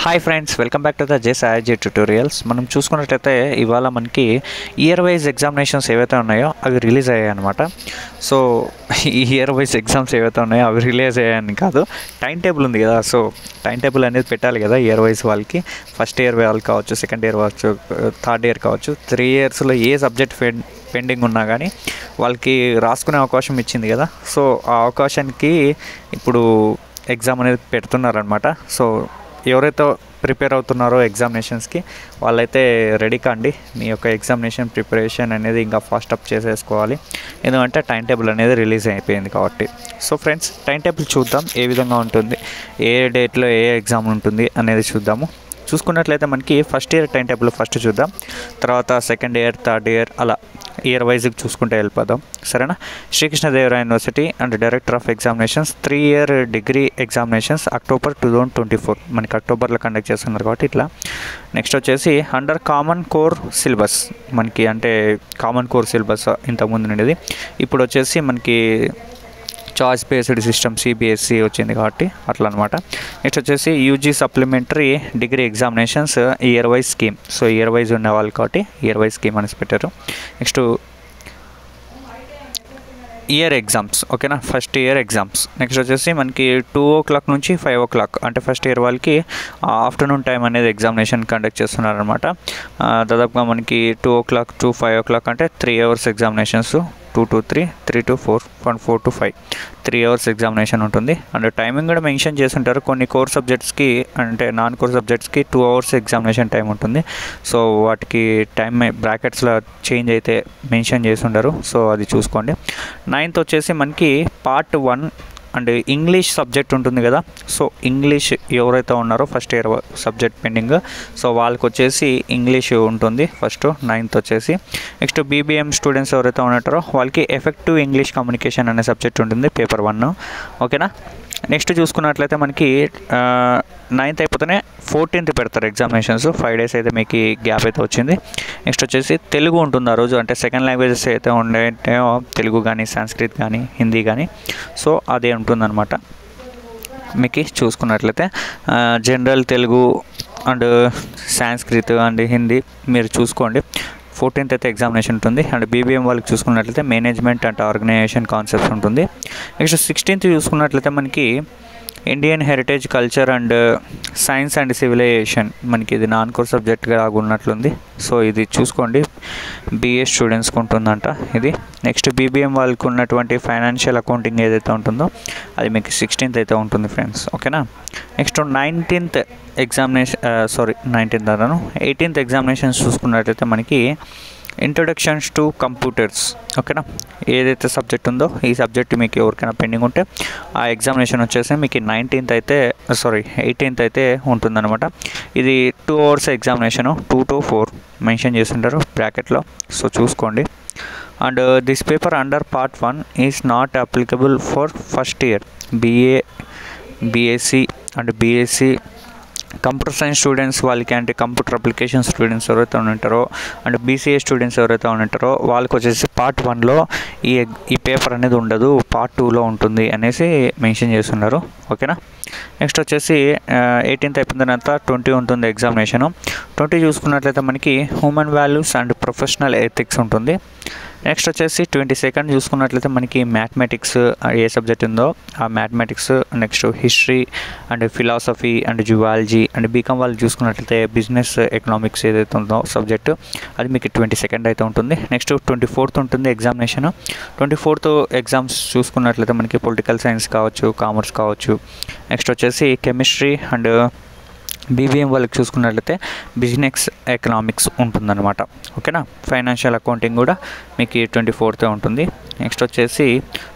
Hi friends, welcome back to the JSIG tutorials. మనం చూసుకున్నట్లయితే ఇవాళ మనకి ఇయర్ వైజ్ ఎగ్జామినేషన్స్ ఏవైతే ఉన్నాయో అవి రిలీజ్ అయ్యాయి అనమాట. సో ఈ ఇయర్ వైజ్ ఎగ్జామ్స్ ఏవైతే ఉన్నాయో అవి రిలీజ్ అయ్యాయని కాదు, టైం టేబుల్ ఉంది కదా. సో టైం టేబుల్ అనేది పెట్టాలి కదా ఇయర్ వైజ్ వాళ్ళకి. ఫస్ట్ ఇయర్ వాళ్ళు కావచ్చు, సెకండ్ ఇయర్ కావచ్చు, థర్డ్ ఇయర్ కావచ్చు. 3 ఇయర్స్లో ఏ సబ్జెక్ట్ పెండింగ్ ఉన్నా కానీ వాళ్ళకి రాసుకునే అవకాశం ఇచ్చింది కదా. సో ఆ అవకాశానికి ఇప్పుడు ఎగ్జామ్ అనేది పెడుతున్నారనమాట. సో ఎవరైతే ప్రిపేర్ అవుతున్నారో ఎగ్జామినేషన్స్కి వాళ్ళైతే రెడీ కాండి. మీ యొక్క ఎగ్జామినేషన్ ప్రిపరేషన్ అనేది ఇంకా ఫాస్ట్ అప్ చేసేసుకోవాలి, ఎందుకంటే టైం టేబుల్ అనేది రిలీజ్ అయిపోయింది కాబట్టి. సో ఫ్రెండ్స్, టైం టేబుల్ చూద్దాం ఏ విధంగా ఉంటుంది, ఏ డేట్లో ఏ ఎగ్జామ్ ఉంటుంది అనేది చూద్దాము. చూసుకున్నట్లయితే మనకి first year time table first చూద్దాం, తర్వాత సెకండ్ ఇయర్, థర్డ్ ఇయర్, అలా ఇయర్ వైజ్కి చూసుకుంటే వెళ్ళిపోదాం, సరేనా. Sri Krishnadevaraya university and director of examinations 3 year degree examinations October 2024 మనకి అక్టోబర్లో కండక్ట్ చేస్తున్నారు కాబట్టి ఇట్లా. నెక్స్ట్ వచ్చేసి అండర్ కామన్ కోర్ సిలబస్, మనకి అంటే కామన్ కోర్ సిలబస్ ఇంతకుముందు ఉండేది, ఇప్పుడు వచ్చేసి మనకి చాయిస్ బేస్డ్ సిస్టమ్ సిబిఎస్ఈ వచ్చింది కాబట్టి అట్లా అనమాట. నెక్స్ట్ వచ్చేసి UG supplementary degree examinations year wise scheme. So year wise ఉండేవాళ్ళు కాబట్టి ఇయర్ వైజ్ స్కీమ్ అనేసి పెట్టారు. నెక్స్ట్ ఇయర్ ఎగ్జామ్స్, ఓకేనా, ఫస్ట్ ఇయర్ ఎగ్జామ్స్. నెక్స్ట్ వచ్చేసి మనకి 2 o'clock నుంచి 5 o'clock, అంటే ఫస్ట్ ఇయర్ వాళ్ళకి ఆఫ్టర్నూన్ టైం అనేది ఎగ్జామినేషన్ కండక్ట్ చేస్తున్నారనమాట. దాదాపుగా మనకి 2 o'clock to 5 o'clock అంటే 3 hours examinations. 2 to 3, 3 to 4, 4 to 5, 3 hours examination ఉంటుంది. అండ్ టైమింగ్ కూడా మెన్షన్ చేస్తుంటారు. కొన్ని కోర్ సబ్జెక్ట్స్కి అంటే నాన్ కోర్ సబ్జెక్ట్స్కి 2 hours ఎగ్జామినేషన్ టైం ఉంటుంది. సో వాటికి టైం బ్రాకెట్స్లో చేంజ్ అయితే మెన్షన్ చేసి ఉండరు, సో అది చూసుకోండి. 9th వచ్చేసి మనకి పార్ట్ 1 అండ్ ఇంగ్లీష్ సబ్జెక్ట్ ఉంటుంది కదా. సో ఇంగ్లీష్ ఎవరైతే ఉన్నారో first year subject pending, so వాళ్ళకి వచ్చేసి ఇంగ్లీష్ ఉంటుంది ఫస్ట్ 9th వచ్చేసి. నెక్స్ట్ బీబీఎం స్టూడెంట్స్ ఎవరైతే ఉంటారో వాళ్ళకి ఎఫెక్టివ్ ఇంగ్లీష్ కమ్యూనికేషన్ అనే సబ్జెక్ట్ ఉంటుంది, పేపర్ 1, ఓకేనా. నెక్స్ట్ చూసుకున్నట్లయితే మనకి 9th అయిపోతేనే 14th పెడతారు ఎగ్జామినేషన్స్. 5 days అయితే మీకు గ్యాప్ అయితే వచ్చింది. నెక్స్ట్ వచ్చేసి తెలుగు ఉంటుంది ఆ రోజు, అంటే సెకండ్ లాంగ్వేజెస్ అయితే ఉండేటో తెలుగు కానీ, సంస్కృత్ కానీ, హిందీ కానీ, సో అదే ఉంటుందన్నమాట. మీకు చూసుకున్నట్లయితే general Telugu and Sanskrit and Hindi మీరు చూసుకోండి. 14th అయితే ఎగ్జామినేషన్ ఉంటుంది. అండ్ బీబీఎం వాళ్ళకి చూసుకున్నట్లయితే మేనేజ్మెంట్ అండ్ ఆర్గనైజేషన్ కాన్సెప్ట్స్ ఉంటుంది. నెక్స్ట్ 16th చూసుకున్నట్లయితే మనకి Indian heritage, culture and science and civilization, మనకి ఇది నాన్ కోర్ సబ్జెక్ట్గా ఉన్నట్లుంది. సో ఇది చూసుకోండి, బీఏ స్టూడెంట్స్కి ఉంటుందంట ఇది. నెక్స్ట్ బీబీఎం వాళ్ళకి ఉన్నటువంటి ఫైనాన్షియల్ అకౌంటింగ్ ఏదైతే ఉంటుందో అది మీకు 16th అయితే ఉంటుంది ఫ్రెండ్స్, ఓకేనా. Next 19th examination 18th examinations చూసుకున్నట్లయితే మనకి ఇంట్రొడక్షన్స్ టు కంప్యూటర్స్, ఓకేనా. ఏదైతే సబ్జెక్ట్ ఉందో ఈ సబ్జెక్ట్ మీకు ఎవరికైనా పెండింగ్ ఉంటే ఆ ఎగ్జామినేషన్ వచ్చేసి మీకు 18th అయితే ఉంటుందన్నమాట. ఇది 2 hours ఎగ్జామినేషను, 2 to 4 మెన్షన్ చేస్తుంటారు బ్రాకెట్లో, సో చూసుకోండి. And this paper under part 1 is not applicable for first year BA, BSc and BSc computer science students వాళ్ళకి, అంటే కంప్యూటర్ అప్లికేషన్ స్టూడెంట్స్ ఎవరైతే ఉంటారో అండ్ బీసీఏ స్టూడెంట్స్ ఎవరైతే ఉంటారో వాళ్ళకి వచ్చేసి పార్ట్ 1లో ఈ పేపర్ అనేది ఉండదు, పార్ట్ 2లో ఉంటుంది అనేసి మెన్షన్ చేస్తున్నారు, ఓకేనా. నెక్స్ట్ వచ్చేసి 18th అయిపోయిన తర్వాత 20 ఉంటుంది ఎగ్జామినేషను. 20 చూసుకున్నట్లయితే మనకి human values and professional ethics ఉంటుంది. నెక్స్ట్ వచ్చేసి 22nd చూసుకున్నట్లయితే మనకి మ్యాథమెటిక్స్ ఏ సబ్జెక్ట్ ఉందో ఆ mathematics, next history and philosophy and zoology and BCom వాళ్ళు చూసుకున్నట్లయితే బిజినెస్ ఎకనామిక్స్ ఏదైతే ఉందో సబ్జెక్టు అది మీకు 22nd అయితే ఉంటుంది. నెక్స్ట్ 24th ఉంటుంది ఎగ్జామినేషన్. 24th ఎగ్జామ్స్ చూసుకున్నట్లయితే మనకి పొలిటికల్ సైన్స్ కావచ్చు, కామర్స్ కావచ్చు. నెక్స్ట్ వచ్చేసి కెమిస్ట్రీ అండ్ బీబీఎం వాళ్ళకి చూసుకున్నట్లయితే బిజినెస్ ఎకనామిక్స్ ఉంటుందన్నమాట, ఓకేనా. ఫైనాన్షియల్ అకౌంటింగ్ కూడా మీకు 24th ఉంటుంది. నెక్స్ట్ వచ్చేసి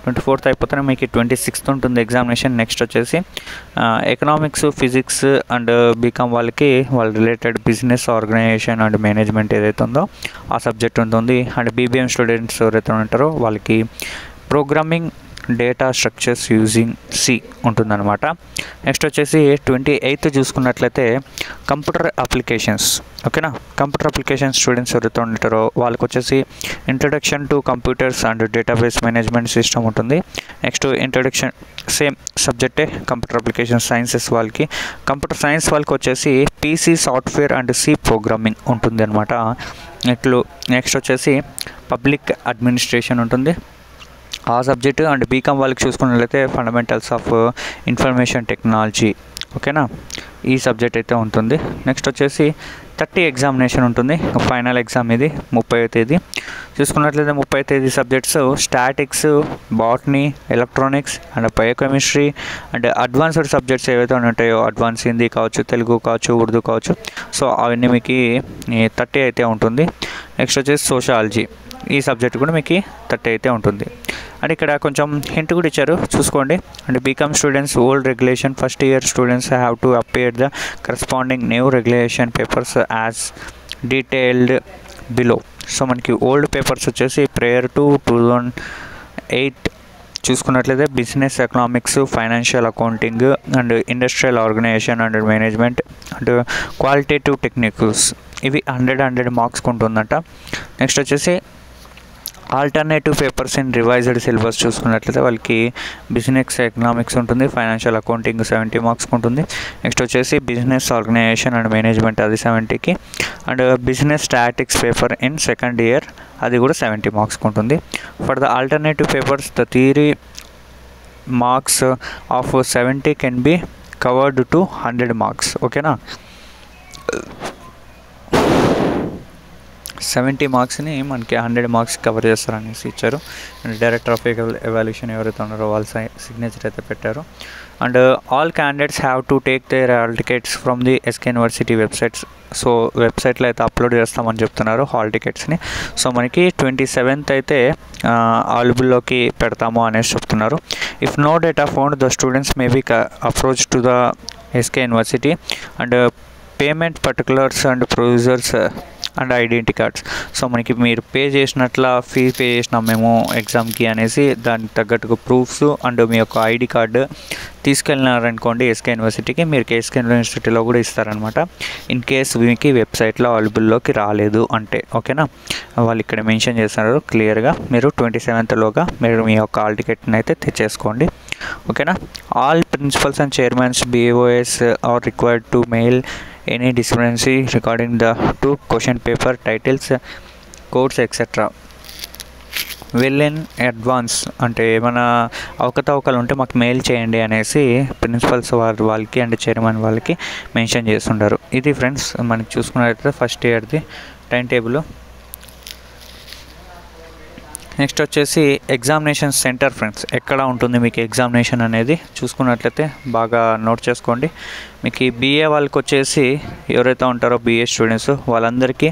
24th అయిపోతేనే మీకు 26th ఉంటుంది ఎగ్జామినేషన్. నెక్స్ట్ వచ్చేసి ఎకనామిక్స్, ఫిజిక్స్ అండ్ బీకామ్ వాళ్ళకి వాళ్ళ related business, organization and management ఏదైతే ఉందో ఆ సబ్జెక్ట్ ఉంటుంది. అండ్ బీబీఎం స్టూడెంట్స్ ఎవరైతే ఉంటారో వాళ్ళకి programming, data structures using C ఉంటుందన్నమాట. నెక్స్ట్ వచ్చేసి 28th చూసుకున్నట్లయితే కంప్యూటర్ అప్లికేషన్స్. ఓకేనా, కంప్యూటర్ అప్లికేషన్ స్టూడెంట్స్ ఎవరైతే ఉంటారో వాళ్ళకి వచ్చేసి introduction to computers and database management system ఉంటుంది. నెక్స్ట్ ఇంట్రడక్షన్ సేమ్ సబ్జెక్టే కంప్యూటర్ అప్లికేషన్ సైన్సెస్ వాళ్ళకి. కంప్యూటర్ సైన్స్ వాళ్ళకి వచ్చేసి PC software and C programming ఉంటుంది అనమాట. నెక్స్ట్ వచ్చేసి పబ్లిక్ అడ్మినిస్ట్రేషన్ ఉంటుంది ఆ సబ్జెక్టు. అండ్ బీకామ్ వాళ్ళకి చూసుకున్నట్లయితే ఫండమెంటల్స్ ఆఫ్ ఇన్ఫర్మేషన్ టెక్నాలజీ. ఓకేనా, ఈ సబ్జెక్ట్ అయితే ఉంటుంది. నెక్స్ట్ వచ్చేసి 30 ఎగ్జామినేషన్ ఉంటుంది. ఫైనల్ ఎగ్జామ్ ఇది 30వ తేదీ చూసుకున్నట్లయితే 30వ తేదీ subjects statics, botany, electronics and biochemistry and advanced subjects ఏవైతే ఉంటాయో అడ్వాన్స్ హిందీ కావచ్చు, తెలుగు కావచ్చు, ఉర్దూ కావచ్చు, సో అవన్నీ మీకు 30 అయితే ఉంటుంది. నెక్స్ట్ వచ్చేసి సోషాలజీ, ఈ సబ్జెక్ట్ కూడా మీకు 30 అయితే ఉంటుంది. అండ్ ఇక్కడ కొంచెం హింట్ కూడా ఇచ్చారు చూసుకోండి. And BCom students old regulation first year students have to appear the corresponding new regulation papers as detailed below. So మనకి ఓల్డ్ పేపర్స్ వచ్చేసి ప్రేయర్ టు 2008 చూసుకున్నట్లయితే business economics, financial accounting and industrial organization and management and qualitative techniques, ఇవి 100 మార్క్స్కి ఉంటుందంట. Next వచ్చేసి alternative papers in revised syllabus చూసుకున్నట్లయితే వాళ్ళకి business economics ఉంటుంది, ఫైనాన్షియల్ అకౌంటింగ్ 70 మార్క్స్కి ఉంటుంది. నెక్స్ట్ వచ్చేసి బిజినెస్ ఆర్గనైజేషన్ అండ్ మేనేజ్మెంట్ అది 70కి. And business statics paper in second year అది కూడా 70 మార్క్స్కి ఉంటుంది. For the alternative papers the theory marks of 70 can be covered to 100 marks. ఓకేనా, 70 మార్క్స్ని మనకి 100 మార్క్స్ కవర్ చేస్తారనేసి ఇచ్చారు. అండ్ డైరెక్టర్ ఆఫ్ ఎవాల్యూషన్ ఎవరైతే ఉన్నారో వాళ్ళ సిగ్నేచర్ అయితే పెట్టారు. And all candidates have to take their hall tickets from the SK university websites. So వెబ్సైట్లో అయితే అప్లోడ్ చేస్తామని చెప్తున్నారు హాల్ టికెట్స్ని. సో మనకి 27th అయితే అవైలబుల్లోకి పెడతాము అనేసి చెప్తున్నారు. If no data found the students may be approach to the SK university and payment particulars and procedures and identity cards. So మనకి మీరు పే చేసినట్ల ఫీ పే చేసినాం మేము ఎగ్జామ్కి అనేసి దానికి తగ్గట్టుగా ప్రూఫ్స్ అండ్ మీ యొక్క ఐడి కార్డు తీసుకెళ్ళినారనుకోండి ఎస్కే యూనివర్సిటీకి, మీరు ఎస్కే యూనివర్సిటీలో కూడా ఇస్తారనమాట. ఇన్ కేస్ మీకు వెబ్సైట్లో అవైలబుల్లోకి రాలేదు అంటే. ఓకేనా, వాళ్ళు ఇక్కడ మెన్షన్ చేస్తున్నారు క్లియర్గా, మీరు 27thలోగా మీరు మీ యొక్క హాల్ టికెట్ని అయితే తెచ్చేసుకోండి. ఓకేనా, all principals and chairmans BOS are required to mail any discrepancy regarding the two question paper titles, codes etc. Well in advance అంటే ఏమైనా అవకతవకలు ఉంటే మాకు మెయిల్ చేయండి అనేసి ప్రిన్సిపల్స్ వాళ్ళకి అండ్ చైర్మన్ వాళ్ళకి మెన్షన్ చేస్తుంటారు. ఇది ఫ్రెండ్స్ మనకి చూసుకున్నట్లయితే ఫస్ట్ ఇయర్ది టైం టేబుల్. నెక్స్ట్ వచ్చేసి ఎగ్జామినేషన్ సెంటర్ ఫ్రెండ్స్, ఎక్కడ ఉంటుంది మీకు ఎగ్జామినేషన్ అనేది చూసుకున్నట్లయితే బాగా నోట్ చేసుకోండి. మీకు BA వాళ్ళకి వచ్చేసి ఎవరైతే ఉంటారో BA స్టూడెంట్స్ వాళ్ళందరికీ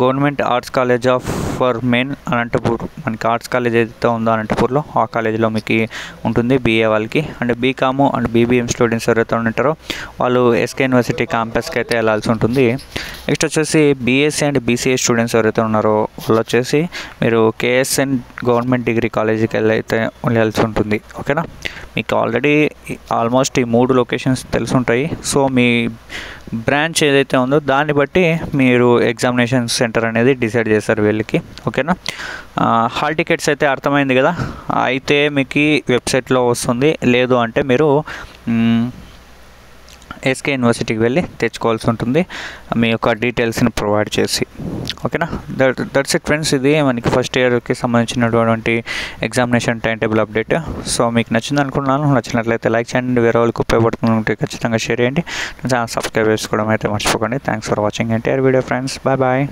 government arts college of for men Anantapur, మనకి ఆర్ట్స్ కాలేజ్ ఏదైతే ఉందో అనంతపూర్లో ఆ కాలేజీలో మీకు ఉంటుంది BA వాళ్ళకి. And BCom and BBM students ఎవరైతే ఉంటారో వాళ్ళు ఎస్కే యూనివర్సిటీ క్యాంపస్కి అయితే వెళ్ళాల్సి ఉంటుంది. నెక్స్ట్ వచ్చేసి BSc అండ్ BCA స్టూడెంట్స్ ఎవరైతే ఉన్నారో వాళ్ళు వచ్చేసి మీరు KSN గవర్నమెంట్ డిగ్రీ కాలేజీకి వెళ్ళాల్సి ఉంటుంది. ఓకేనా, మీకు ఆల్రెడీ ఆల్మోస్ట్ ఈ 3 లొకేషన్స్ తెలుసుంటాయి. సో మీ బ్రాంచ్ ఏదైతే ఉందో దాన్ని బట్టి మీరు ఎగ్జామినేషన్ సెంటర్ అనేది డిసైడ్ చేస్తారు వీళ్ళకి. ఓకేనా, హాల్ టికెట్స్ అయితే అర్థమైంది కదా. అయితే మీకు వెబ్సైట్లో వస్తుంది, లేదు అంటే మీరు ఎస్కే యూనివర్సిటీకి వెళ్ళి తెచ్చుకోవాల్సి ఉంటుంది మీ యొక్క డీటెయిల్స్ని ప్రొవైడ్ చేసి. ఓకేనా, దట్స్ ఇట్ ఫ్రెండ్స్. ఇది మనకి ఫస్ట్ ఇయర్కి సంబంధించినటువంటి examination time table update. So మీకు నచ్చింది అనుకున్నాను. నచ్చినట్లయితే లైక్ చేయండి, వేరే వాళ్ళకి ఉపయోగపడుతుంటే ఖచ్చితంగా షేర్ చేయండి, ఛానల్ సబ్స్క్రైబ్ చేసుకోవడం అయితే మర్చిపోకండి. Thanks for watching entire video friends. Bye bye.